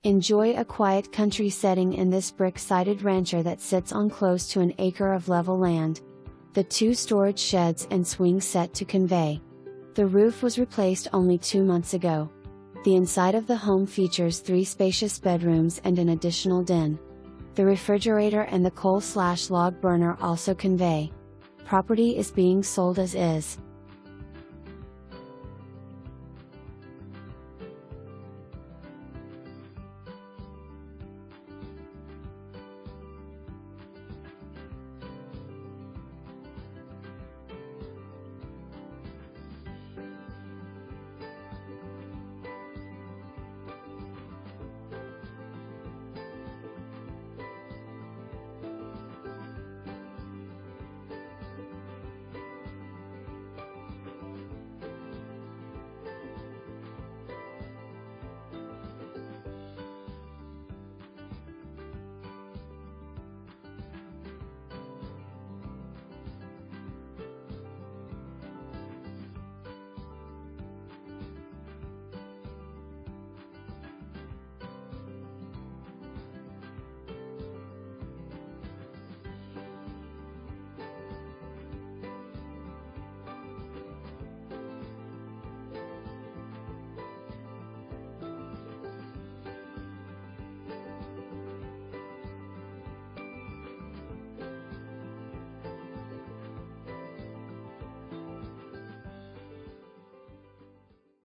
Enjoy a quiet country setting in this brick-sided rancher that sits on close to an acre of level land. The 2 storage sheds and swing set to convey. The roof was replaced only 2 months ago. The inside of the home features 3 spacious bedrooms and an additional den. The refrigerator and the coal/log burner also convey. Property is being sold as is.